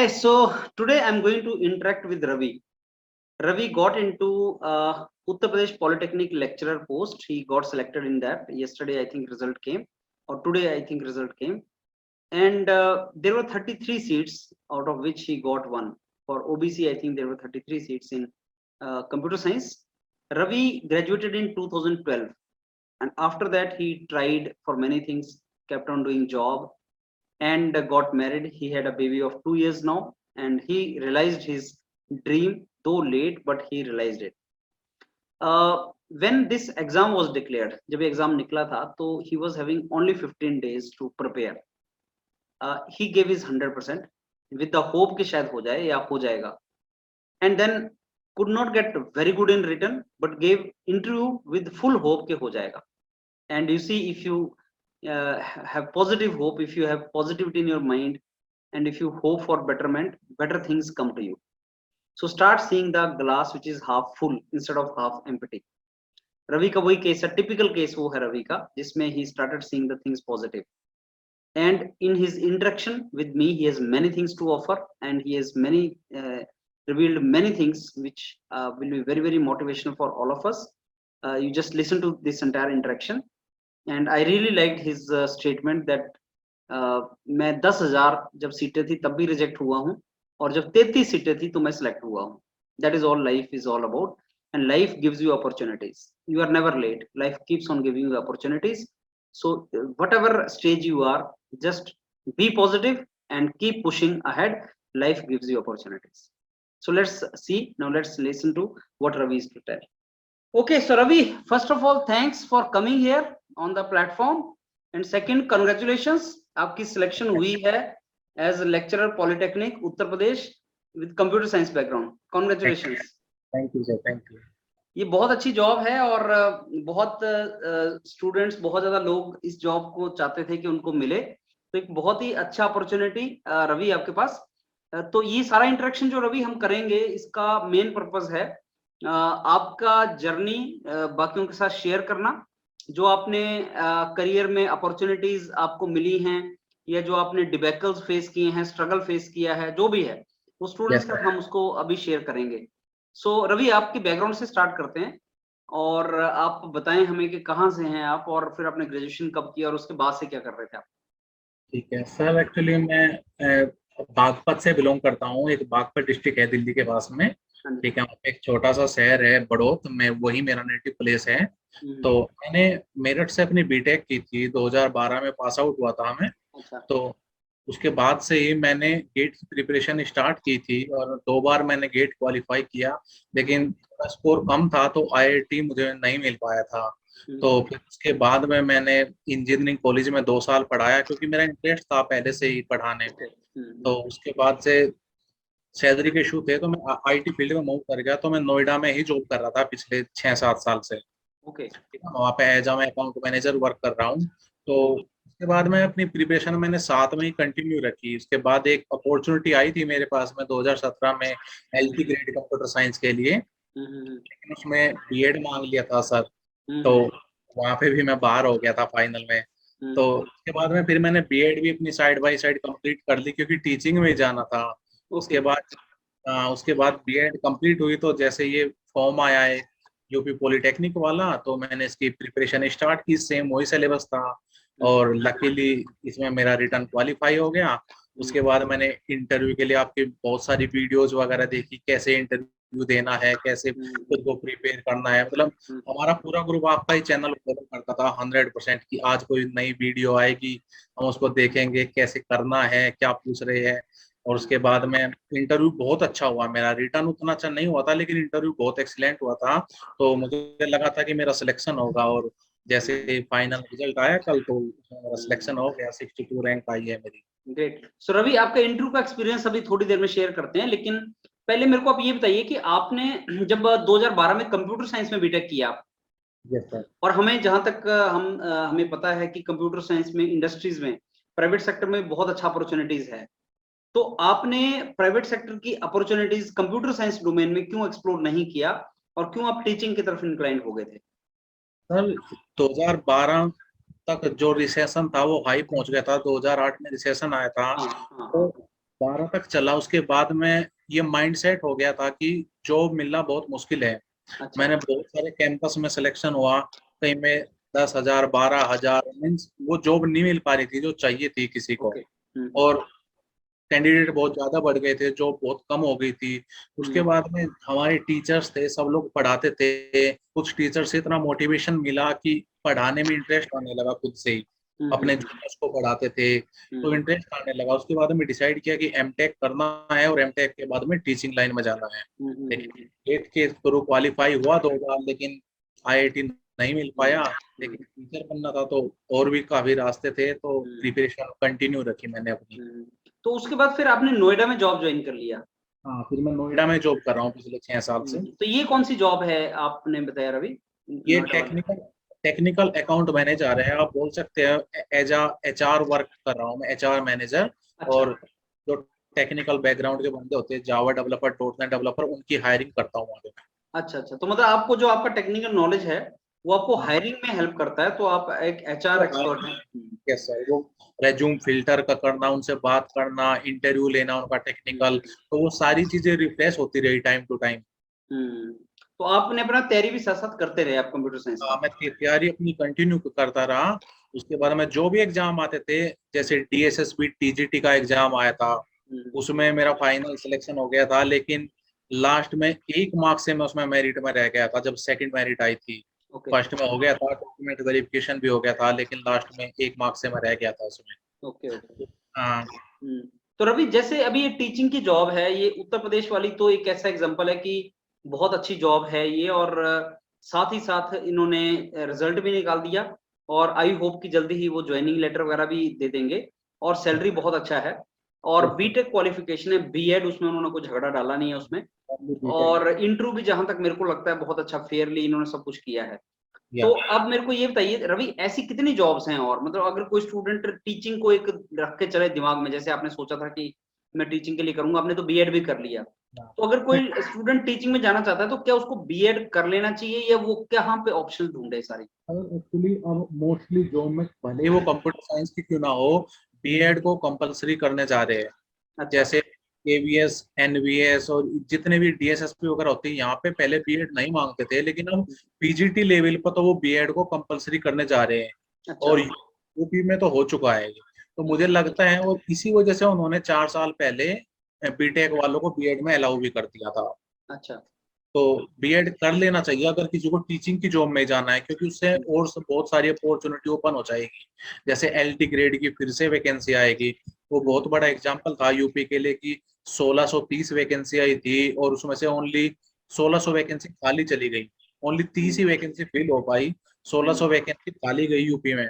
Okay, so today I'm going to interact with Ravi. Ravi got into Uttar Pradesh Polytechnic lecturer post. He got selected in that. Yesterday, I think result came, or today, I think result came. And there were 33 seats, out of which he got one. For OBC, I think there were 33 seats in computer science. Ravi graduated in 2012, and after that, he tried for many things, kept on doing job, and got married. He had a baby of 2 years now, and he realized his dream, though late, but he realized it. When this exam was declared, जब ये exam निकला था, तो he was having only 15 days to prepare. He gave his 100% with the hope कि शायद हो जाए या हो जाएगा, and then could not get very good in written, but gave interview with full hope कि हो जाएगा. And you see, if you have positive hope, if you have positivity in your mind, and if you hope for betterment, better things come to you. So start seeing the glass which is half full instead of half empty. Ravi का वही case है, typical case वो है रवि का, जिसमें he started seeing the things positive. And in his interaction with me, he has many things to offer, and he has revealed many things which will be very, very motivational for all of us. You just listen to this entire interaction, and I really liked his statement that मैं 10,000 जब सीटें थी तब भी reject हुआ हूँ, और जब 33 सीटें थी तो मैं सिलेक्ट हुआ हूँ. That is all life is all about, and life gives you opportunities. You are never late. Life keeps on giving you opportunities. So whatever stage you are, just be positive and keep pushing ahead. Life gives you opportunities. So let's see now. Let's listen to what Ravi is to tell. Okay, so Ravi, first of all, thanks for coming here on the platform, and second, congratulations, आपकी selection हुई है as lecturer polytechnic Uttar Pradesh with computer science background. Congratulations. Thank you sir, thank you. ये बहुत अच्छी job है, और बहुत students, बहुत ज्यादा लोग इस जॉब को चाहते थे कि उनको मिले, तो एक बहुत ही अच्छा अपॉर्चुनिटी रवि आपके पास. तो ये सारा इंटरेक्शन जो रवि हम करेंगे, इसका मेन पर्पस है आपका जर्नी बाकियों के साथ शेयर करना, जो आपने करियर में अपॉर्चुनिटीज आपको मिली हैं, या जो आपने डिबेकल्स फेस किए हैं, स्ट्रगल फेस किया है, जो भी है वो स्टूडेंट्स के साथ हम उसको अभी शेयर करेंगे. सो रवि, आपकी बैकग्राउंड से स्टार्ट करते हैं, और आप बताएं हमें कि कहाँ से हैं आप, और फिर आपने ग्रेजुएशन कब किया, और उसके बाद से क्या कर रहे थे आप. ठीक है सर, एक्चुअली मैं बागपत से बिलोंग करता हूँ. एक बागपत डिस्ट्रिक्ट है दिल्ली के पास में. ठीक है, एक छोटा सा शहर है बड़ौत में, वही मेरा नेटिव प्लेस है. तो मैंने मेरठ से अपनी बीटेक की थी, 2012 में पास आउट हुआ था मैं. अच्छा. तो उसके बाद से ही मैंने गेट की प्रिपरेशन स्टार्ट की थी, और 2 बार मैंने गेट क्वालिफाई किया, लेकिन स्कोर कम था तो आईआईटी मुझे नहीं मिल पाया था. तो फिर उसके बाद में मैंने इंजीनियरिंग कॉलेज में 2 साल पढ़ाया, क्योंकि मेरा इंटरेस्ट था पहले से ही पढ़ाने में. तो उसके बाद से सैलरी के इशू थे, तो मैं आईटी फील्ड में मूव कर गया. तो मैं नोएडा में ही जॉब कर रहा था पिछले 6-7 साल से. ओके. वहाँ पे एज मैं अकाउंट मैनेजर वर्क कर रहा हूँ. तो उसके बाद मैं अपनी प्रिपरेशन मैंने साथ में ही कंटिन्यू रखी. उसके बाद एक अपॉर्चुनिटी आई थी मेरे पास में 2017 में एलटी ग्रेड कंप्यूटर साइंस के लिए, लेकिन उसमें बीएड मांग लिया था सर. तो वहाँ पे भी मैं बाहर हो गया था फाइनल में. तो उसके बाद में फिर मैंने बीएड भी अपनी साइड बाय साइड कंप्लीट कर ली, क्योंकि टीचिंग में जाना था. उसके बाद बीएड कंप्लीट हुई, तो जैसे ये फॉर्म आया है यूपी पॉलिटेक्निक वाला, तो मैंने इसकी प्रिपरेशन स्टार्ट की. सेम वही सिलेबस था, और लकीली इसमें मेरा रिटर्न क्वालिफाई हो गया. उसके बाद मैंने इंटरव्यू के लिए आपकी बहुत सारी वीडियोस वगैरह देखी, कैसे इंटरव्यू देना है, कैसे खुद को प्रिपेयर करना है. मतलब हमारा पूरा ग्रुप आपका ही चैनल फॉलो करता था 100% की आज कोई नई वीडियो आएगी, हम उसको देखेंगे, कैसे करना है, क्या पूछ रहे हैं. और उसके बाद में इंटरव्यू बहुत अच्छा हुआ मेरा. रिटर्न उतना अच्छा नहीं हुआ था, लेकिन इंटरव्यू बहुत एक्सीलेंट हुआ था. तो मुझे लगा था कि मेरा सिलेक्शन होगा, और जैसे फाइनल रिजल्ट आया कल, तो मेरा सिलेक्शन हो गया. 62 रैंक आई है मेरी. ग्रेट. सो रवि, आपका इंटरव्यू का एक्सपीरियंस अभी थोड़ी देर में शेयर करते हैं, लेकिन पहले मेरे को आप ये बताइए कि आपने जब 2012 में कंप्यूटर साइंस में बीटेक किया. Yes sir. और हमें जहां तक हमें पता है कि कंप्यूटर साइंस में इंडस्ट्रीज में, प्राइवेट सेक्टर में बहुत अच्छा अपॉर्चुनिटीज है. तो आपने प्राइवेट सेक्टर की अपॉर्चुनिटीज कंप्यूटर साइंस डोमेन में क्यों एक्सप्लोर नहीं किया, और क्यों आप टीचिंग की तरफ इंक्लाइंड हो गए थे? सर 2012 तक जो रिसेशन था वो हाई पहुंच गया था. 2008 में रिसेशन आया था. तो 12 तक चला। उसके बाद में ये माइंड सेट हो गया था कि जॉब मिलना बहुत मुश्किल है। अच्छा। मैंने बहुत सारे कैंपस में सिलेक्शन हुआ, कहीं में 10,000 12,000, मीन्स वो जॉब नहीं मिल पा रही थी जो चाहिए थी किसी को। ओके। और कैंडिडेट बहुत ज्यादा बढ़ गए थे, जॉब बहुत कम हो गई थी। उसके बाद में हमारे टीचर्स थे, सब लोग पढ़ाते थे। कुछ टीचर से इतना मोटिवेशन मिला कि पढ़ाने में इंटरेस्ट आने लगा खुद से ही, अपने जूनियर्स को पढ़ाते थे तो इंटरेस्ट आने लगा। उसके बाद में डिसाइड किया कि एमटेक करना है और एमटेक के बाद में टीचिंग लाइन में जाना है। लेकिन गेट के थ्रू क्वालिफाई हुआ 2 बार, लेकिन आईआईटी नहीं मिल पाया। लेकिन टीचर बनना था तो और भी काफी रास्ते थे, तो प्रिपरेशन कंटिन्यू रखी मैंने अपनी। तो उसके बाद फिर आपने नोएडा में जॉब ज्वाइन कर लिया? हाँ, फिर मैं नोएडा में जॉब कर रहा हूँ पिछले 6 साल से। तो ये कौन सी जॉब है आपने बताया रवि? ये नोएडा वाली? टेक्निकल अकाउंट मैनेजर है, आप बोल सकते हैं। एचआर वर्क कर रहा हूँ मैं, एचआर मैनेजर। अच्छा। और जो टेक्निकल बैकग्राउंड के बंदे होते हैं, जावा डेवलपर, डॉटनेट डेवलपर, उनकी हायरिंग करता हूँ वहाँ पे। अच्छा अच्छा, तो मतलब आपको जो आपका टेक्निकल नॉलेज है वो आपको हायरिंग में हेल्प करता है, तो आप एक एचआर एक्सपर्ट हैं। यस सर, वो रेज्यूम फिल्टर का करना, उनसे बात करना, इंटरव्यू लेना उनका टेक्निकल, तो वो सारी चीजें रिफ्रेश होती रही टाइम टू टाइम। तो आपने अपना तैयारी भी साथ साथ करते रहे आप कंप्यूटर साइंस का? मैं तैयारी अपनी कंटिन्यू करता रहा। उसके बाद में जो भी एग्जाम आते थे, जैसे डीएसएसबी टीजीटी का एग्जाम आया था, उसमें मेरा फाइनल सिलेक्शन हो गया था। लेकिन लास्ट में 1 मार्क्स से मैं उसमें मेरिट में रह गया था, जब सेकंड मेरिट आई थी। ओके फर्स्ट में हो गया था, डॉक्यूमेंट वेरिफिकेशन भी हो गया था, लेकिन लास्ट में 1 मार्क्स से मैं रह गया था उसमें। Okay okay. हाँ। तो रवि, जैसे अभी ये टीचिंग की जॉब है, ये उत्तर प्रदेश वाली तो एक ऐसा एग्जांपल है कि बहुत अच्छी जॉब है ये, और साथ ही साथ इन्होंने रिजल्ट भी निकाल दिया, और आई होप कि जल्दी ही वो ज्वाइनिंग लेटर वगैरह भी दे देंगे, और सैलरी बहुत अच्छा है, और बीटेक क्वालिफिकेशन है, बीएड, उसमें उन्होंने कोई झगड़ा डाला नहीं है उसमें, और इंटरव्यू भी जहां तक मेरे को लगता है बहुत अच्छा फेयरली इन्होंने सब कुछ किया है। तो अब मेरे को ये बताइए रवि, ऐसी कितनी जॉब्स हैं, और मतलब अगर कोई स्टूडेंट टीचिंग को एक रख के चले दिमाग में, जैसे आपने सोचा था कि मैं टीचिंग के लिए करूंगा, आपने तो बीएड भी कर लिया, तो अगर कोई स्टूडेंट टीचिंग में जाना चाहता है तो क्या उसको बीएड कर लेना चाहिए, या वो कहाँ पे ऑप्शन ढूंढे सारी? एक्चुअली अब मोस्टली जॉब में, भले ही वो कंप्यूटर साइंस की क्यों ना हो, बीएड को कंपलसरी करने जा रहे हैं। अच्छा। जैसे केवीएस, एनवीएस और जितने भी डीएसएसपी वगैरह होती है, यहाँ पे पहले बीएड नहीं मांगते थे, लेकिन अब पीजीटी लेवल पर तो वो बीएड को कंपलसरी करने जा रहे हैं। अच्छा। और यूपी में तो हो चुका है ये। तो मुझे लगता है, और इसी वजह से उन्होंने 4 साल पहले बीटेक वालों को बीएड में अलाउ भी कर दिया था। अच्छा। तो बीएड कर लेना चाहिए अगर किसी को टीचिंग की जॉब में जाना है, क्योंकि उससे और बहुत सारी अपॉर्चुनिटी ओपन हो जाएगी। जैसे एलटी ग्रेड की फिर से वैकेंसी आएगी। वो बहुत बड़ा एग्जांपल था यूपी के लिए कि 1630 वैकेंसी आई थी, और उसमें से ओनली 1600 वैकेंसी खाली चली गई। ओनली 30 ही वैकेंसी फिल हो पाई। 1600 वैकेंसी खाली गई यूपी में,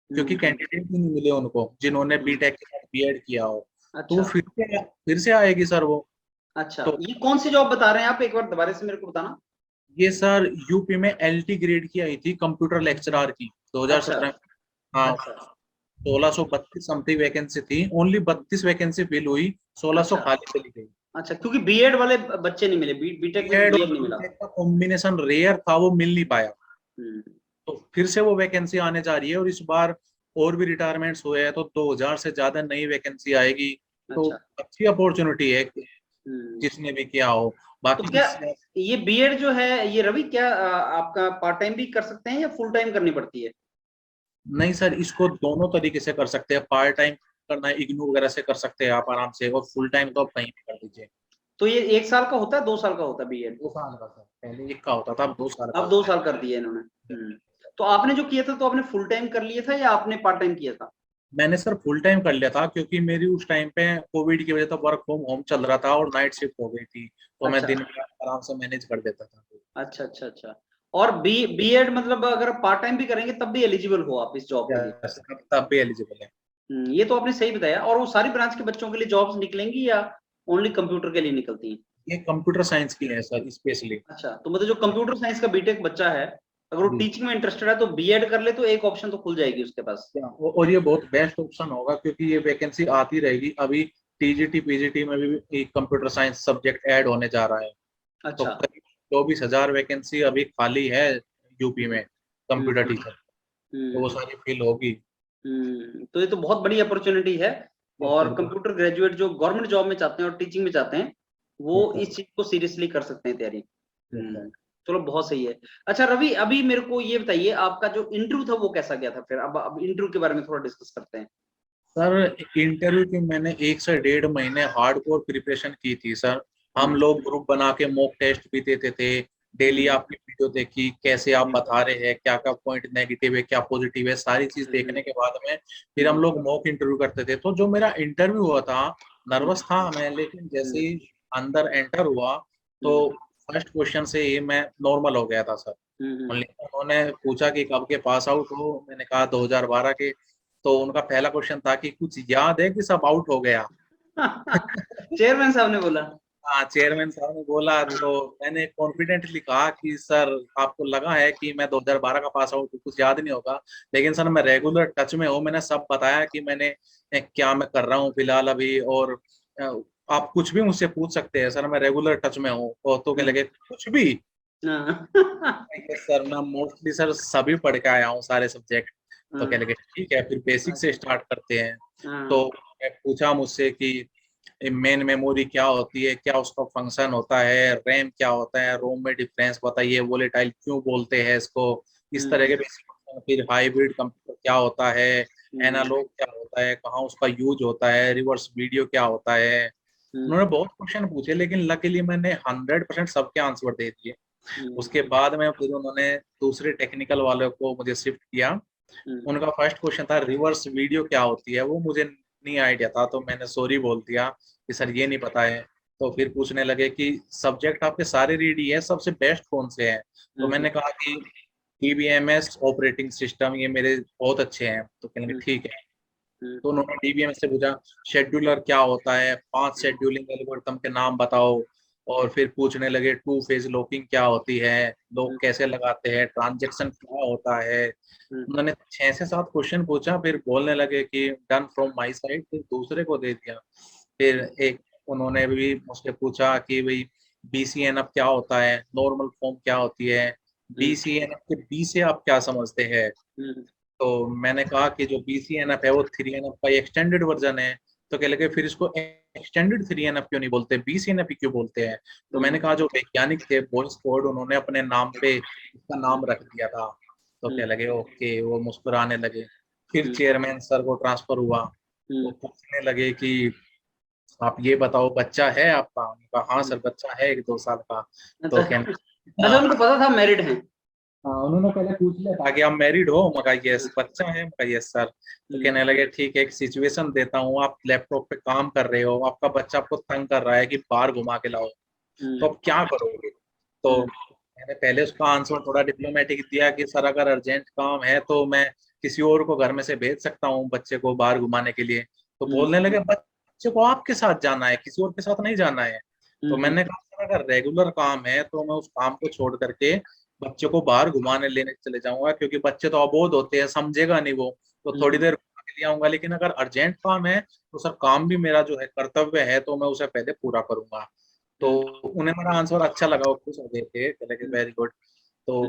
क्योंकि कैंडिडेट ही नहीं मिले उनको जिन्होंने बीटेक के साथ बीएड किया हो। तो वो अच्छा। फिर से आएगी सर वो। अच्छा, तो ये कौन सी जॉब बता रहे हैं आप, एक बार दोबारा से मेरे को बताना। ये सर यूपी में एलटी ग्रेड की आई थी, कंप्यूटर लेक्चरर की, अच्छा 2017 में। हाँ, अच्छा 1632 समथिंग वैकेंसी थी, ओनली 32 वैकेंसी फिल हुई, 1600 अच्छा। खाली चली गई। अच्छा, क्योंकि बीएड वाले बच्चे नहीं मिले, बीटेक विद बीएड और बीएड नहीं मिला। बीटेक का कॉम्बिनेशन रेयर था, वो मिल नहीं पाया। हम्म, तो फिर से वो वैकेंसी आने जा रही है, और इस बार और भी रिटायरमेंट्स हुए हैं, तो 2000 से ज्यादा नई वैकेंसी आएगी। तो अच्छा। अच्छी अपॉर्चुनिटी है हम्म, जिसने भी किया हो। तो बाकी क्या इससे ये बीएड जो है ये रवि, क्या आपका पार्ट टाइम भी कर सकते हैं या फुल टाइम करनी पड़ती है? नहीं सर, इसको दोनों तरीके से कर सकते हैं। पार्ट टाइम करना है, इग्नू वगैरह से कर सकते हैं आप आराम से, और फुल टाइम तो आप कहीं भी कर दीजिए। तो ये 1 साल का होता है, 2 साल का होता है बीएड? 2 साल का सर, पहले 1 का होता था, अब 2 साल का अब दो होता है। साल कर दिया इन्होंने। तो आपने जो किया था, तो आपने फुल टाइम कर लिया था या आपने पार्ट टाइम किया था? मैंने सर फुल टाइम कर लिया था, क्योंकि मेरी उस टाइम पे कोविड की वजह से वर्क फ्रॉम होम चल रहा था और नाइट शिफ्ट हो गई थी, तो मैं अच्छा दिन में आराम से मैनेज कर देता था। अच्छा अच्छा अच्छा। और बीएड मतलब अगर पार्ट टाइम भी करेंगे तब भी एलिजिबल हो आप इस जॉब के लिए? यस, तब भी एलिजिबल है। ये तो आपने सही बताया। और वो सारी ब्रांच के बच्चों के लिए जॉब्स निकलेंगी या ओनली कंप्यूटर के लिए निकलती हैं? ये कंप्यूटर साइंस की है सर स्पेशली। अच्छा, तो मतलब जो कंप्यूटर साइंस का बीटेक बच्चा है, अगर वो जी। टीचिंग में इंटरेस्टेड है तो बीएड कर ले तो एक ऑप्शन तो खुल जाएगी उसके पास। और ये बहुत बेस्ट ऑप्शन होगा, क्योंकि ये वैकेंसी आती रहेगी। अभी टीजीटी पीजीटी में भी कंप्यूटर साइंस सब्जेक्ट ऐड होने जा रहा है। तो अच्छा। करीब 24,000 वैकेंसी अभी खाली है यूपी में, कंप्यूटर हम्म टीचर। तो वो हम्म सारी फिल होगी। तो ये तो बहुत बड़ी अपॉर्चुनिटी है। और कंप्यूटर ग्रेजुएट जो गवर्नमेंट जॉब में चाहते हैं और टीचिंग में चाहते हैं, वो Yes, sir. इस चीज को सीरियसली कर सकते हैं तैयारी। Yes, sir. चलो बहुत सही है। अच्छा रवि, अभी मेरे को ये बताइए आपका जो इंटरव्यू था वो कैसा गया था फिर? अब इंटरव्यू के बारे में थोड़ा डिस्कस करते हैं। सर इंटरव्यू की मैंने 1 से 1.5 महीने हार्डकोर प्रिपरेशन की थी सर। हम लोग ग्रुप बना के मॉक टेस्ट भी देते थे, डेली आपकी वीडियो देखी, कैसे आप बता रहे हैं, क्या क्या पॉइंट नेगेटिव है, क्या पॉजिटिव है, सारी चीज देखने के बाद में फिर हम लोग मॉक इंटरव्यू करते थे। तो जो मेरा इंटरव्यू हुआ था, नर्वस था मैं, लेकिन जैसे ही अंदर एंटर हुआ तो फर्स्ट क्वेश्चन से ही मैं नॉर्मल हो गया था सर। उन्होंने पूछा कि कब के पास आउट हो, मैंने कहा 2012 के। तो उनका पहला क्वेश्चन था कि कुछ याद है कि सब आउट हो गया। चेयरमैन साहब ने बोला? हाँ, चेयरमैन साहब ने बोला, तो मैंने कॉन्फिडेंटली कहा कि सर आपको लगा है कि मैं 2012 का पास आउट हूँ, कुछ याद नहीं होगा, लेकिन सर मैं रेगुलर टच में हूँ, मैंने सब बताया कि मैंने क्या मैं कर रहा हूँ फिलहाल अभी, और आप कुछ भी मुझसे पूछ सकते हैं सर, मैं रेगुलर टच में हूँ। तो क्या लगे कुछ भी? सर मैं मोस्टली सर सभी पढ़ के आया हूँ, सारे सब्जेक्ट। तो क्या लगे ठीक है, फिर बेसिक से स्टार्ट करते हैं। तो पूछा मुझसे कि मेन मेमोरी क्या होती है, क्या उसका फंक्शन होता है, रैम क्या होता है, रोम में डिफरेंस बताइए, वोलेटाइल क्यों बोलते हैं इसको, इस तरह के बेसिक क्वेश्चन। फिर हाइब्रिड कंप्यूटर क्या होता है, एनालॉग क्या होता है, कहाँ उसका यूज होता है, रिवर्स वीडियो क्या होता है। उन्होंने बहुत क्वेश्चन पूछे, लेकिन लकीली मैंने 100% सबके आंसर दे दिए। उसके बाद में फिर उन्होंने दूसरे टेक्निकल वालों को मुझे शिफ्ट किया। उनका फर्स्ट क्वेश्चन था रिवर्स वीडियो क्या होती है, वो मुझे नहीं आइडिया था, तो मैंने सॉरी बोल दिया कि सर ये नहीं पता है। तो फिर पूछने लगे कि सब्जेक्ट आपके सारे रेडी है, सबसे बेस्ट कौन से हैं? तो मैंने कहा कि डीबीएमएस ऑपरेटिंग सिस्टम, ये मेरे बहुत अच्छे हैं। तो कहने लगे ठीक है। तो उन्होंने डीबीएमएस से पूछा शेड्यूलर क्या होता है, 5 शेड्यूलिंग एल्गोरिथम के नाम बताओ। और फिर पूछने लगे 2 फेज लॉकिंग क्या होती है, लोग कैसे लगाते हैं, ट्रांजेक्शन क्या होता है। उन्होंने 6 से 7 क्वेश्चन पूछा, फिर बोलने लगे कि डन फ्रॉम माय साइड, फिर दूसरे को दे दिया। फिर एक उन्होंने भी मुझसे पूछा कि भाई बीसीएनएफ क्या होता है, नॉर्मल फॉर्म क्या होती है, बीसीएनएफ के बी से आप क्या समझते हैं? तो मैंने कहा कि जो बीसीएनएफ है वो 3एनएफ का एक्सटेंडेड वर्जन है। तो क्या लगे फिर इसको एक्सटेंडेड 3एनएफ क्यों नहीं बोलते, बीसीएनएफ ही क्यों बोलते हैं? तो मैंने कहा जो वैज्ञानिक थे बोल्स फोर्ड, उन्होंने अपने नाम पे इसका नाम रख दिया था। तो क्या लगे ओके, वो मुस्कुराने लगे। फिर चेयरमैन सर को ट्रांसफर हुआ, वो पूछने लगे कि आप ये बताओ बच्चा है आपका? उन्होंने कहा हाँ सर बच्चा है 1-2 साल का। तो कहने अच्छा उनको पता था मैरिड हैं? हाँ, उन्होंने पहले पूछ लिया था कि आप मैरिड हो, मैं कहा यस। बच्चा है, मैं कहा यस सर। तो कहने लगे ठीक है, एक सिचुएशन देता हूँ, आप लैपटॉप पे काम कर रहे हो, आपका बच्चा आपको तंग कर रहा है कि बाहर घुमा के लाओ, तो आप क्या करोगे? तो मैंने पहले उसका आंसर थोड़ा डिप्लोमेटिक दिया कि सर अगर अर्जेंट काम है तो मैं किसी और को घर में से भेज सकता हूँ बच्चे को बाहर घुमाने के लिए। तो बोलने लगे बच्चे को आपके साथ जाना है, किसी और के साथ नहीं जाना है। तो मैंने कहा सर अगर रेगुलर काम है तो मैं उस काम को छोड़ करके बच्चे को बाहर घुमाने लेने चले जाऊंगा, क्योंकि बच्चे तो अबोध होते हैं, समझेगा नहीं वो, तो थोड़ी देर घुमा के ले आऊंगा। लेकिन अगर अर्जेंट काम है तो सर काम भी मेरा जो है कर्तव्य है, तो मैं उसे पहले पूरा करूंगा। तो उन्हें मेरा आंसर अच्छा लगा, वो खुश हो गए थे, चले गए वेरी गुड। तो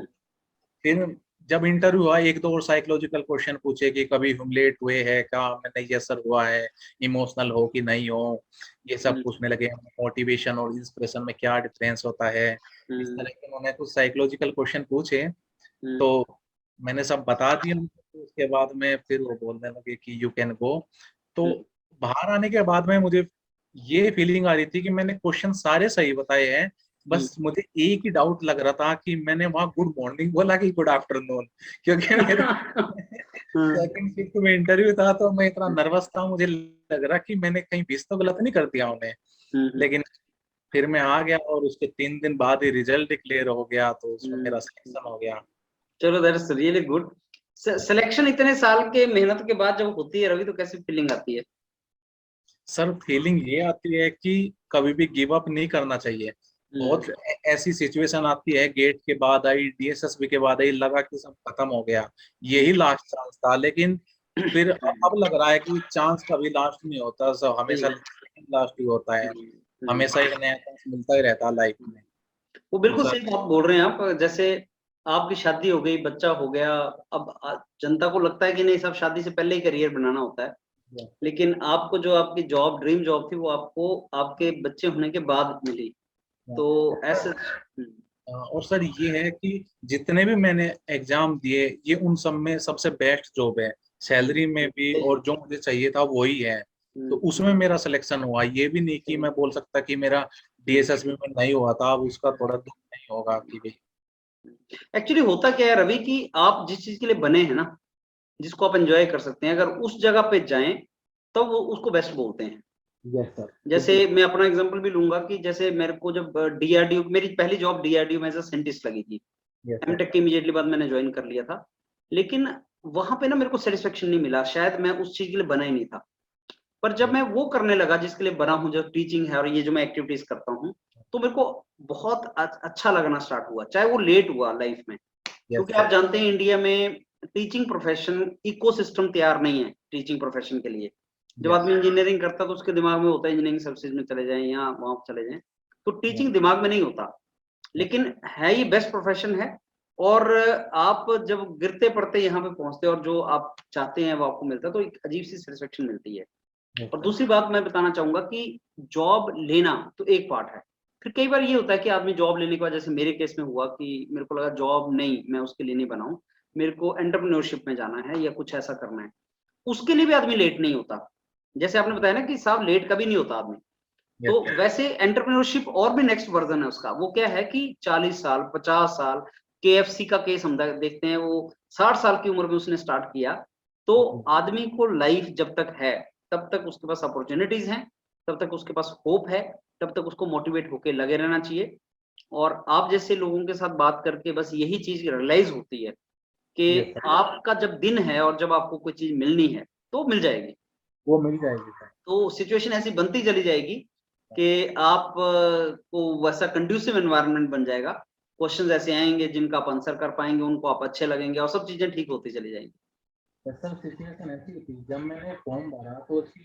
फिर जब इंटरव्यू हुआ, 1-2 और साइकोलॉजिकल क्वेश्चन पूछे कि कभी ह्यूमिलेट हुए है क्या, मैंने ये सर हुआ है, इमोशनल हो कि नहीं हो, ये सब पूछने लगे। मोटिवेशन और इंस्पिरेशन में क्या डिफरेंस होता है, इस तरह के उन्होंने कुछ साइकोलॉजिकल क्वेश्चन पूछे। तो मैंने सब बता दिया उनको। तो उसके बाद में फिर वो बोलने लगे कि यू कैन गो। तो बाहर आने के बाद में मुझे ये फीलिंग आ रही थी कि मैंने क्वेश्चन सारे सही बताए हैं, बस मुझे एक ही डाउट लग रहा था कि मैंने वहां गुड मॉर्निंग बोला कि गुड आफ्टरनून, क्योंकि मेरा सेकंड शिफ्ट में इंटरव्यू था। तो मैं इतना नर्वस था, मुझे लग रहा कि मैंने कहीं भी तो गलत नहीं कर दिया उन्हें। लेकिन फिर मैं आ गया और उसके 3 दिन बाद ही रिजल्ट डिक्लेयर हो गया, तो उसमें मेरा सिलेक्शन हो गया। चलो दैट्स रियली गुड। सिलेक्शन इतने साल के मेहनत के बाद जब होती है रवि, तो कैसी फीलिंग आती है? सर फीलिंग ये आती है कि कभी भी गिव अप नहीं करना चाहिए। बहुत ऐसी सिचुएशन आती है, गेट के बाद आई, डीएसएसबी के बाद आई, लगा कि सब खत्म हो गया, यही लास्ट चांस था। लेकिन फिर अब लग रहा है कि चांस कभी लास्ट नहीं होता, सब हमेशा लास्ट ही होता है, हमेशा एक नया चांस मिलता ही रहता है लाइफ में। वो तो बिल्कुल सर सही बात बोल रहे हैं आप। जैसे आपकी शादी हो गई, बच्चा हो गया, अब जनता को लगता है कि नहीं, सब शादी से पहले ही करियर बनाना होता है। लेकिन आपको जो आपकी जॉब ड्रीम जॉब थी वो आपको आपके बच्चे होने के बाद मिली, तो ऐसे और सर ये है कि जितने भी मैंने एग्जाम दिए ये उन सब में सबसे बेस्ट जॉब है, सैलरी में भी, और जो मुझे चाहिए था वही है। तो उसमें मेरा सिलेक्शन हुआ, ये भी नहीं कि मैं बोल सकता कि मेरा डीएसएसबी में नहीं हुआ था, अब उसका थोड़ा दुख नहीं होगा कि भाई। एक्चुअली होता क्या है रवि कि आप जिस चीज के लिए बने हैं ना, जिसको आप एंजॉय कर सकते हैं, अगर उस जगह पे जाएं तो वो उसको बेस्ट बोलते हैं। Yes sir. जैसे मैं अपना एग्जांपल भी लूंगा कि जैसे मेरे को जब डीआरडीओ, मेरी पहली जॉब डीआरडीओ में एज अ साइंटिस्ट लगी थी, यस सर। एमटेक के इमीडिएटली बाद मैंने ज्वाइन कर लिया था, लेकिन वहां पे ना मेरे को सेटिस्फेक्शन नहीं मिला, शायद मैं उस चीज के लिए बना ही नहीं था। पर जब मैं वो करने लगा जिसके लिए बना हूँ, जो टीचिंग है और ये जो मैं एक्टिविटीज करता हूँ, तो मेरे को बहुत अच्छा लगना स्टार्ट हुआ, चाहे वो लेट हुआ लाइफ में। यस क्योंकि आप सर। जानते हैं इंडिया में टीचिंग प्रोफेशन इकोसिस्टम तैयार नहीं है टीचिंग प्रोफेशन के लिए। जब यस। आदमी इंजीनियरिंग करता है तो उसके दिमाग में होता है इंजीनियरिंग सर्विसेज में चले जाएं या वहां चले जाएं, तो टीचिंग दिमाग में नहीं होता। लेकिन है ये बेस्ट प्रोफेशन है, और आप जब गिरते पड़ते यहाँ पे पहुंचते हैं और जो आप चाहते हैं वो आपको मिलता है, तो एक अजीब सी सेटिस्फेक्शन मिलती है। और दूसरी बात मैं बताना चाहूंगा कि जॉब लेना तो एक पार्ट है, फिर कई बार ये होता है कि आदमी जॉब लेने के बाद, जैसे मेरे केस में हुआ कि मेरे को लगा जॉब नहीं, मैं उसके लिए नहीं बनाऊं, मेरे को एंटरप्रेन्योरशिप में जाना है या कुछ ऐसा करना है, उसके लिए भी आदमी लेट नहीं होता। जैसे आपने बताया ना कि साहब लेट कभी नहीं होता आदमी, यस तो वैसे एंटरप्रेन्योरशिप और भी नेक्स्ट वर्जन है उसका, वो क्या है कि 40 साल 50 साल, केएफसी का केस हम देखते हैं, वो 60 साल की उम्र में उसने स्टार्ट किया। तो आदमी को लाइफ जब तक है तब तक उसके पास अपॉर्चुनिटीज हैं, तब तक उसके पास होप है, तब तक उसको मोटिवेट होके लगे रहना चाहिए। और आप जैसे लोगों के साथ बात करके बस यही चीज रियलाइज होती है यस कि सर। आपका जब दिन है और जब आपको कोई चीज मिलनी है तो मिल जाएगी। वो मिल जाएगी सर। तो सिचुएशन ऐसी बनती चली जाएगी कि आप को वैसा कंड्यूसिव एनवायरनमेंट बन जाएगा, क्वेश्चंस ऐसे आएंगे जिनका आप आंसर कर पाएंगे, उनको आप अच्छे लगेंगे और सब चीजें ठीक होती चली जाएंगी। सर सिचुएशन ऐसी थी जब मैंने फॉर्म भरा तो उसकी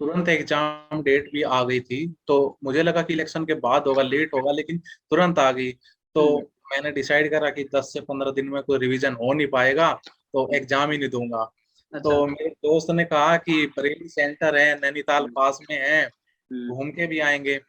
तुरंत एग्जाम डेट भी आ गई थी, तो मुझे लगा कि इलेक्शन के बाद होगा, लेट होगा, लेकिन तुरंत आ गई। तो मैंने डिसाइड करा कि 10 से 15 दिन में कोई रिवीजन हो नहीं पाएगा, तो एग्जाम ही नहीं दूंगा। अच्छा। तो मेरे दोस्त ने कहा कि बरेली सेंटर है, नैनीताल पास में है, हम्म, घूम के भी आएंगे।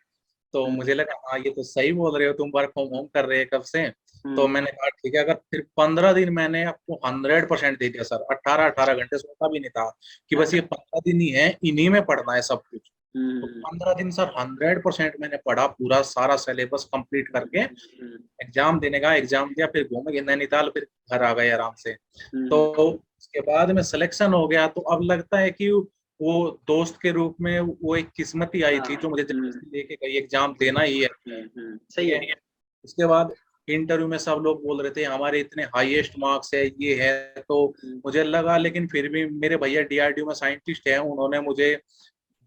तो हम्म, मुझे लगा हाँ ये तो सही बोल रहे हो, तुम वर्क फ्रॉम होम कर रहे हो कब से। तो हम्म, मैंने कहा ठीक है, अगर फिर 15 दिन मैंने आपको 100% दे दिया सर, 18-18 घंटे सोता भी नहीं था कि बस अच्छा। ये 15 दिन ही है, इन्हीं में पढ़ना है सब कुछ। तो हम्म, 15 दिन सर 100% मैंने पढ़ा, पूरा सारा सिलेबस कंप्लीट करके हम्म, एग्जाम देने का, एग्जाम दिया, फिर घूम गए नैनीताल, फिर घर आ गए आराम से। तो हम्म, उसके बाद में सिलेक्शन हो गया, तो अब लगता है कि वो दोस्त के रूप में वो एक किस्मत ही आई हाँ, थी जो मुझे जबरदस्ती लेके गई, एग्जाम देना ही है। सही ठीक है। है। उसके बाद इंटरव्यू में सब लोग बोल रहे थे हमारे इतने हाईएस्ट मार्क्स है, ये है, तो मुझे लगा, लेकिन फिर भी मेरे भैया डीआरडीओ में साइंटिस्ट है, उन्होंने मुझे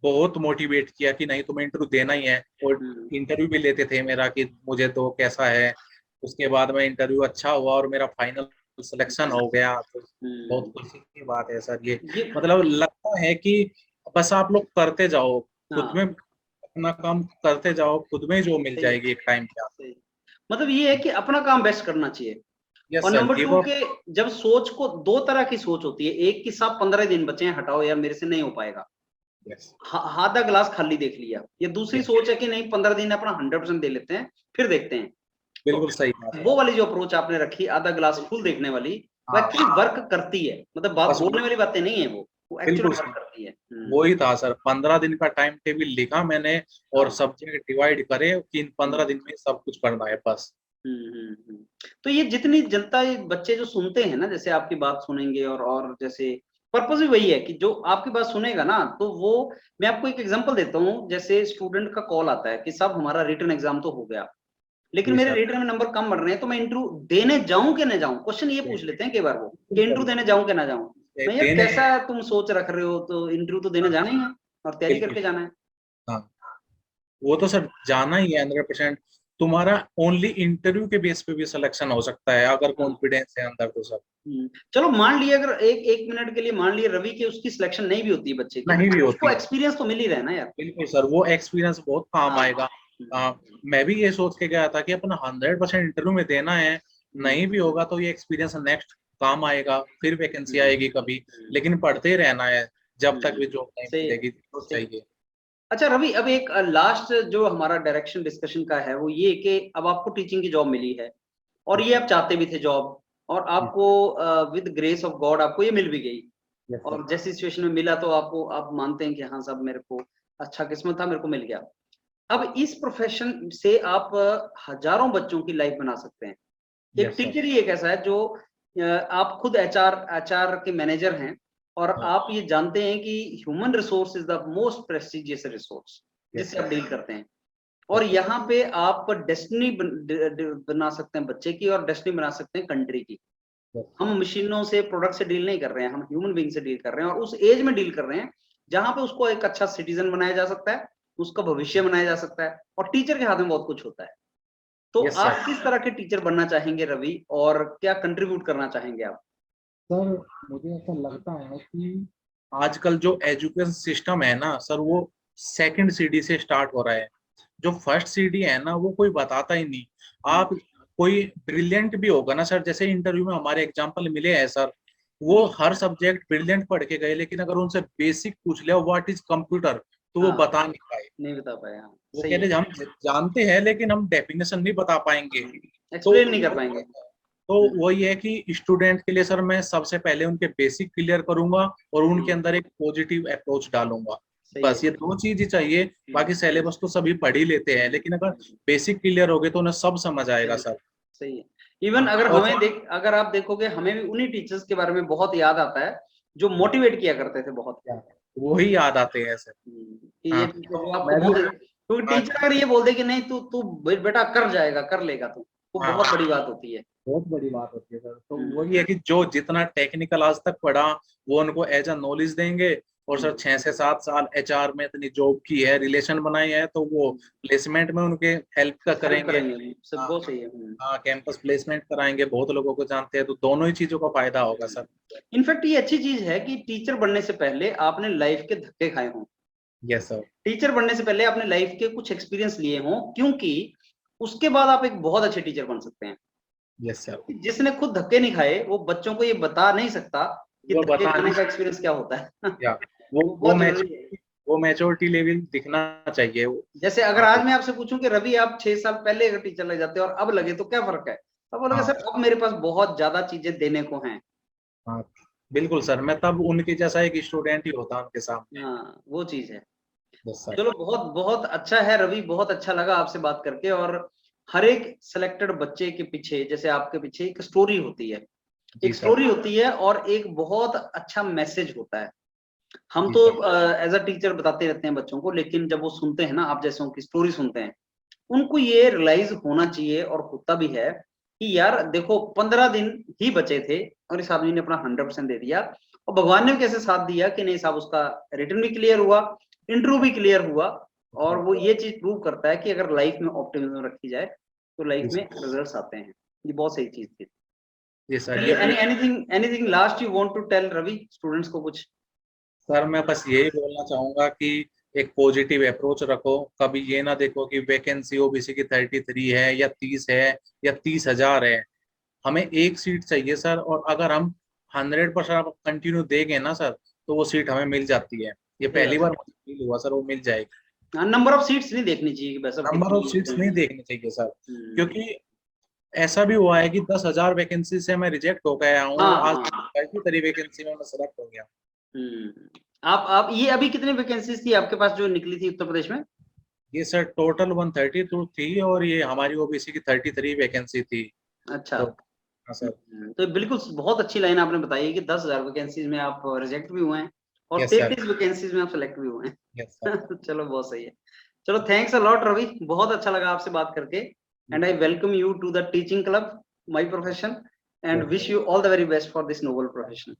बहुत मोटिवेट किया कि नहीं तुम्हें इंटरव्यू देना ही है, और इंटरव्यू भी लेते थे मेरा कि मुझे तो कैसा है। उसके बाद में इंटरव्यू अच्छा हुआ और मेरा फाइनल सिलेक्शन हो गया, तो बहुत खुशी की बात है सर ये। ये मतलब लगता है कि बस आप लोग करते जाओ, खुद में हाँ, अपना काम करते जाओ, खुद में जो मिल सही है, जाएगी एक टाइम पे आपको। सही। मतलब ये है कि अपना काम बेस्ट करना चाहिए। यस और sir, number two give up. के, जब सोच को, दो तरह की सोच होती है, एक कि साहब 15 दिन बचे हैं, हटाओ यार मेरे से नहीं हो पाएगा, यस। आधा ग्लास खाली देख लिया। ये दूसरी यस। सोच है कि नहीं 15 दिन अपना 100% दे लेते हैं, फिर देखते हैं। तो बिल्कुल सही बात है। वो वाली जो अप्रोच आपने रखी, आधा ग्लास फुल देखने वाली, वो हाँ, एक्चुअली वर्क करती है, मतलब बात बस बोलने वाली बातें नहीं है, वो बिल्कुल एक्चुअली वर्क सही। करती है। वो ही था सर, 15 दिन का टाइम टेबल लिखा मैंने, और हाँ। सब्जेक्ट डिवाइड करे कि इन हम्म, 15 दिन में सब कुछ करना है बस। तो ये जितनी जनता, ये बच्चे जो सुनते हैं ना, जैसे आपकी बात सुनेंगे, और जैसे पर्पज भी वही है कि जो आपकी बात सुनेगा ना, तो वो, मैं आपको एक एग्जांपल देता हूँ, जैसे स्टूडेंट का कॉल आता है कि साहब हमारा रिटन एग्जाम तो हो गया, लेकिन जी मेरे सर। रिटन में नंबर कम बढ़ रहे हैं, तो मैं इंटरव्यू देने जाऊं कि ना जाऊं, क्वेश्चन ये पूछ लेते हैं कई बार वो, कि इंटरव्यू देने जाऊं कि ना जाऊं। मैं यार देने। कैसा तुम सोच रख रहे हो, तो इंटरव्यू तो देने जाना ही है और तैयारी बिल्कुल। करके जाना है। हाँ, वो तो सर जाना ही है 100%। तुम्हारा ओनली इंटरव्यू के बेस पे भी सिलेक्शन हो सकता है अगर हाँ। कॉन्फिडेंस है अंदर तो सर। चलो मान लिया, अगर एक एक मिनट के लिए मान लिया रवि की उसकी सिलेक्शन नहीं भी होती है बच्चे की, नहीं भी उसको होती। एक्सपीरियंस तो मिल ही रहा है ना यार। बिल्कुल सर, वो एक्सपीरियंस बहुत काम हाँ। आएगा। मैं भी ये सोच के गया था कि अपना 100% इंटरव्यू में देना है, नहीं भी होगा तो ये एक्सपीरियंस नेक्स्ट काम आएगा, फिर वैकेंसी आएगी कभी, लेकिन पढ़ते ही रहना है। जब तक भी जॉब नहीं सही है, मिलेगी तो सही। चाहिए। अच्छा रवि, अब एक लास्ट जो हमारा डायरेक्शन डिस्कशन का है वो ये कि अब आपको टीचिंग की जॉब मिली है और ये आप चाहते भी थे जॉब, और आपको विद ग्रेस ऑफ गॉड आपको ये मिल भी गई, यस सर। और जैसी सिचुएशन में मिला तो आपको आप मानते हैं कि हाँ साहब मेरे को अच्छा किस्मत था, मेरे को मिल गया। अब इस प्रोफेशन से आप हजारों बच्चों की लाइफ बना सकते हैं। एक यस सर। टीचर ही एक ऐसा है जो आप खुद एचआर के मैनेजर हैं और हाँ। आप ये जानते हैं कि human resource is the most prestigious resource जिससे आप डील करते हैं, और यहाँ पे आप डेस्टिनी बना सकते हैं बच्चे की और डेस्टिनी बना सकते हैं कंट्री की। हम मशीनों से प्रोडक्ट से डील नहीं कर रहे हैं, हम ह्यूमन बीइंग से डील कर रहे हैं, और उस एज में डील कर रहे हैं जहां पे उसको एक अच्छा सिटीजन बनाया जा सकता है, उसका भविष्य बनाया जा सकता है, और टीचर के हाथ में बहुत कुछ होता है। तो Yes, आप sir. किस तरह के टीचर बनना चाहेंगे रवि, और क्या कंट्रीब्यूट करना चाहेंगे आप? सर मुझे ऐसा लगता है कि आजकल जो एजुकेशन सिस्टम है ना सर, वो सेकंड सीडी से स्टार्ट हो रहा है। जो फर्स्ट सीडी है ना वो कोई बताता ही नहीं। आप कोई ब्रिलियंट भी होगा ना सर, जैसे इंटरव्यू में हमारे एग्जांपल मिले हैं सर, वो हर सब्जेक्ट ब्रिलियंट पढ़ के गए, लेकिन अगर उनसे बेसिक पूछ लिया व्हाट इज कंप्यूटर तो वो बता नहीं पाए। नहीं बता पाए, हाँ वो सही कहते है, हम जानते हैं लेकिन हम डेफिनेशन नहीं बता पाएंगे। तो एक्सप्लेन नहीं कर पाएंगे। वही है कि स्टूडेंट के लिए सर मैं सबसे पहले उनके बेसिक क्लियर करूंगा और उनके अंदर एक पॉजिटिव अप्रोच डालूंगा। सही बस है, ये दो चीज ही चाहिए। बाकी सिलेबस तो सभी पढ़ ही लेते हैं, लेकिन अगर बेसिक क्लियर हो गए तो उन्हें सब समझ आएगा सर। सही है। इवन हाँ, अगर और हमें अगर आप देखोगे हमें भी उन्हीं टीचर्स के बारे में बहुत याद आता है जो मोटिवेट किया करते थे बहुत। वो ही याद आते हैं सर। कि ये हाँ, टीचर जो तो आपको मैं भी बहुत, क्योंकि हाँ, टीचर अगर ये बोल दे कि नहीं तू तू बेटा कर जाएगा, कर लेगा तू, वो हाँ, बहुत बड़ी बात होती है। बहुत बड़ी बात होती है सर। तो वही है कि जो जितना टेक्निकल आज तक पढ़ा वो उनको एज अ नॉलेज देंगे। और सर 6 से 7 साल एचआर में इतनी जॉब की है, रिलेशन बनाए हैं, तो वो प्लेसमेंट में उनके हेल्प का हेल्प करेंगे। करेंगे, सब हाँ, बहुत सही है। हाँ, कैंपस प्लेसमेंट कराएंगे, बहुत लोगों को जानते हैं, तो दोनों ही चीजों का फायदा होगा सर। इनफैक्ट ये अच्छी चीज है कि टीचर बनने से पहले आपने लाइफ के धक्के खाए हों, यस सर। टीचर बनने से पहले आपने लाइफ के कुछ एक्सपीरियंस लिए हों, क्योंकि उसके बाद आप एक बहुत अच्छे टीचर बन सकते हैं। Yes sir. जिसने खुद धक्के नहीं खाए वो बच्चों को ये बता नहीं सकता कि वो धक्के बता खाने नहीं का एक्सपीरियंस क्या होता है। या वो बहुत जरूरी है। वो मैच्योरिटी लेवल दिखना चाहिए वो। जैसे अगर हाँ, आज मैं आपसे पूछूं कि रवि आप 6 साल पहले अगर टीचर लग जाते और अब लगे तो क्या फर्क है, तब बोलोगे हाँ, सर अब मेरे पास बहुत ज्यादा चीजें देने को हैं। हाँ, बिल्कुल सर, मैं तब उनके जैसा एक स्टूडेंट ही होता उनके सामने। हाँ वो चीज है। Yes sir. चलो बहुत बहुत अच्छा है रवि, बहुत अच्छा लगा आपसे बात करके। और हर एक सिलेक्टेड बच्चे के पीछे, जैसे आपके पीछे, एक स्टोरी होती है, जी एक सर। स्टोरी होती है और एक बहुत अच्छा मैसेज होता है। हम जी तो सर। एज अ टीचर बताते रहते हैं बच्चों को, लेकिन जब वो सुनते हैं ना आप जैसों की स्टोरी सुनते हैं, उनको ये रियलाइज होना चाहिए, और होता भी है, कि यार देखो 15 दिन ही बचे थे और इस आदमी ने अपना 100% दे दिया, और भगवान ने भी कैसे साथ दिया कि नहीं साहब, उसका रिटर्न भी क्लियर हुआ, इंटरव्यू भी क्लियर हुआ। और वो ये चीज प्रूव करता है कि अगर लाइफ में ऑप्टिमिज्म रखी जाए तो लाइफ में रिजल्ट्स आते हैं। ये बहुत सही चीज थी। जी सर। चलिए, anything last you want to tell Ravi students को कुछ? सर मैं बस यही बोलना चाहूंगा कि एक पॉजिटिव अप्रोच रखो। कभी ये ना देखो कि वैकेंसी ओबीसी की 33 है या 30 है या 30,000 है। हमें एक सीट चाहिए सर, और अगर हम 100% कंटिन्यू देंगे ना सर, तो वो सीट हमें मिल जाती है। ये पहली बार मुझे फील हुआ सर, वो मिल जाएगी। नंबर ऑफ सीट्स नहीं देखनी चाहिए कि बस अब नंबर कितनी ऑफ सीट्स नहीं है। देखनी चाहिए सर, क्योंकि ऐसा भी हुआ है कि 10,000 वैकेंसी से मैं रिजेक्ट हो गया हूँ, हाँ आज हाँ। 33 वैकेंसी में मैं सेलेक्ट हो गया। हम्म। आप ये अभी कितनी वैकेंसीज थी आपके पास जो निकली थी उत्तर प्रदेश में? ये सर टोटल 132 थी, और ये हमारी ओबीसी की 33 वैकेंसी थी। अच्छा। तो हाँ सर। तो बिल्कुल बहुत अच्छी लाइन आपने बताई कि 10,000 वैकेंसीज में आप रिजेक्ट भी हुए हैं और यस सर। 33 वैकेंसीज में आप सेलेक्ट भी हुए यस सर। हैं। चलो बहुत सही है। चलो थैंक्स अ लॉट रवि, बहुत अच्छा लगा आपसे बात करके। And I welcome you to the teaching club, my profession, and wish you all the very best for this noble profession.